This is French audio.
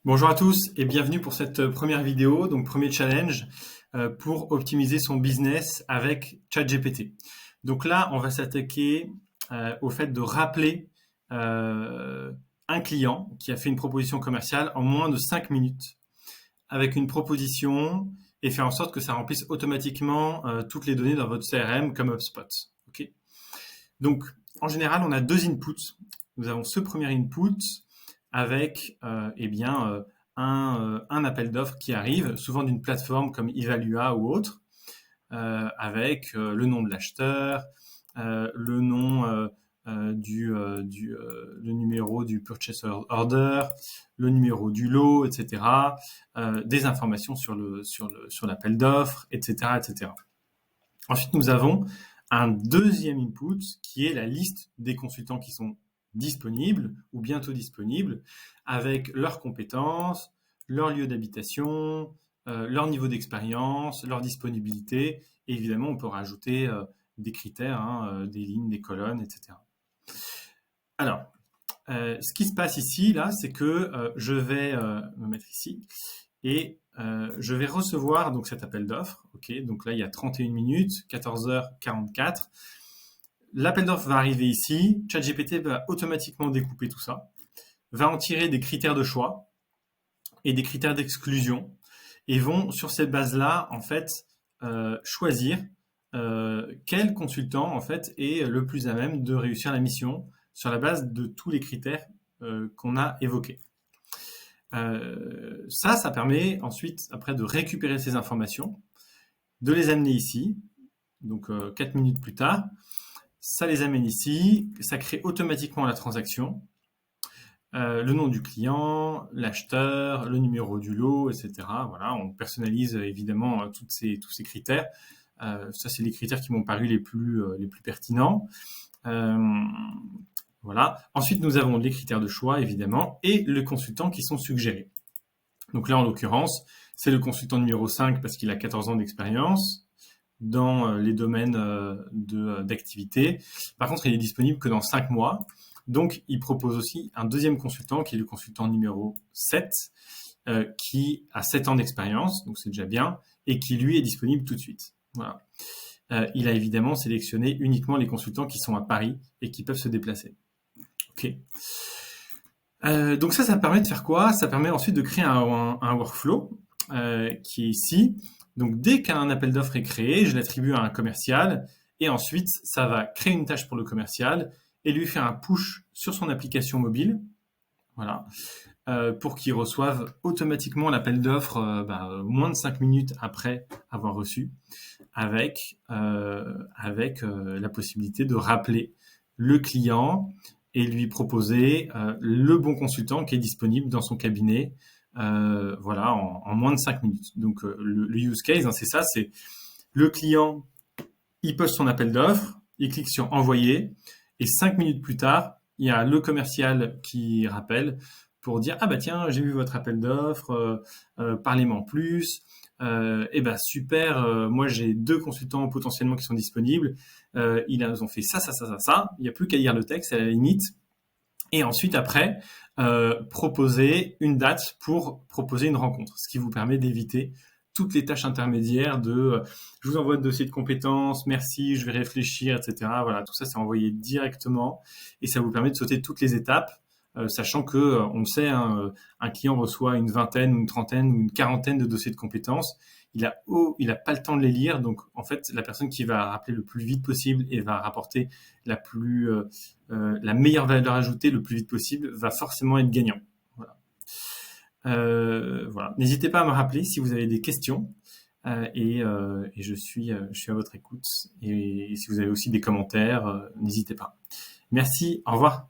Bonjour à tous et bienvenue pour cette première vidéo, donc premier challenge pour optimiser son business avec ChatGPT. Donc là, on va s'attaquer au fait de rappeler un client qui a fait une proposition commerciale en moins de 5 minutes avec une proposition et faire en sorte que ça remplisse automatiquement toutes les données dans votre CRM comme HubSpot. Okay. Donc, en général, on a deux inputs. Nous avons ce premier input avec un appel d'offres qui arrive, souvent d'une plateforme comme Evalua ou autre, avec le nom de l'acheteur, le nom le numéro du purchase order, le numéro du lot, etc., des informations sur l'appel d'offres, etc., etc. Ensuite, nous avons un deuxième input qui est la liste des consultants qui sont disponibles ou bientôt disponibles avec leurs compétences, leur lieu d'habitation, leur niveau d'expérience, leur disponibilité. Et évidemment, on peut rajouter des critères, des lignes, des colonnes, etc. Alors, ce qui se passe ici, là, c'est que je vais me mettre ici et je vais recevoir donc cet appel d'offres. Okay, donc là, il y a 31 minutes, 14h44. L'appel d'offres va arriver ici. ChatGPT va automatiquement découper tout ça, va en tirer des critères de choix et des critères d'exclusion et vont, sur cette base-là, en fait, choisir quel consultant, en fait, est le plus à même de réussir la mission sur la base de tous les critères qu'on a évoqués. Ça permet ensuite, après, de récupérer ces informations, de les amener ici. Donc, 4 minutes plus tard, ça les amène ici, ça crée automatiquement la transaction, le nom du client, l'acheteur, le numéro du lot, etc. Voilà, on personnalise évidemment tous ces critères. Ça, c'est les critères qui m'ont paru les plus pertinents. Voilà. Ensuite, nous avons les critères de choix, évidemment, et les consultants qui sont suggérés. Donc là, en l'occurrence, c'est le consultant numéro 5 parce qu'il a 14 ans d'expérience dans les domaines d'activité. Par contre, il est disponible que dans 5 mois. Donc, il propose aussi un deuxième consultant qui est le consultant numéro 7 qui a 7 ans d'expérience, donc c'est déjà bien, et qui lui est disponible tout de suite. Voilà. Il a évidemment sélectionné uniquement les consultants qui sont à Paris et qui peuvent se déplacer. Ok. Donc ça permet de faire quoi? Ça permet ensuite de créer un workflow qui est ici. Donc dès qu'un appel d'offres est créé, je l'attribue à un commercial et ensuite ça va créer une tâche pour le commercial et lui faire un push sur son application mobile, voilà, pour qu'il reçoive automatiquement l'appel d'offres moins de 5 minutes après avoir reçu, avec la possibilité de rappeler le client et lui proposer le bon consultant qui est disponible dans son cabinet, voilà, en moins de 5 minutes. Donc le use case, c'est ça, c'est le client, il poste son appel d'offres, il clique sur envoyer, et 5 minutes plus tard, il y a le commercial qui rappelle pour dire ah bah tiens, j'ai vu votre appel d'offres, parlez-moi en plus. Eh ben super, moi j'ai 2 consultants potentiellement qui sont disponibles. Ils ont fait ça. Il n'y a plus qu'à lire le texte à la limite. Et ensuite après, proposer une date pour proposer une rencontre, ce qui vous permet d'éviter toutes les tâches intermédiaires de je vous envoie le dossier de compétences, merci, je vais réfléchir, etc. Voilà, tout ça c'est envoyé directement et ça vous permet de sauter toutes les étapes, sachant que on le sait, un client reçoit une vingtaine, une trentaine ou une quarantaine de dossiers de compétences. Il a pas le temps de les lire, donc en fait la personne qui va rappeler le plus vite possible et va rapporter la meilleure valeur ajoutée le plus vite possible va forcément être gagnant. Voilà. Voilà. N'hésitez pas à me rappeler si vous avez des questions et je suis à votre écoute. Et si vous avez aussi des commentaires, n'hésitez pas. Merci, au revoir.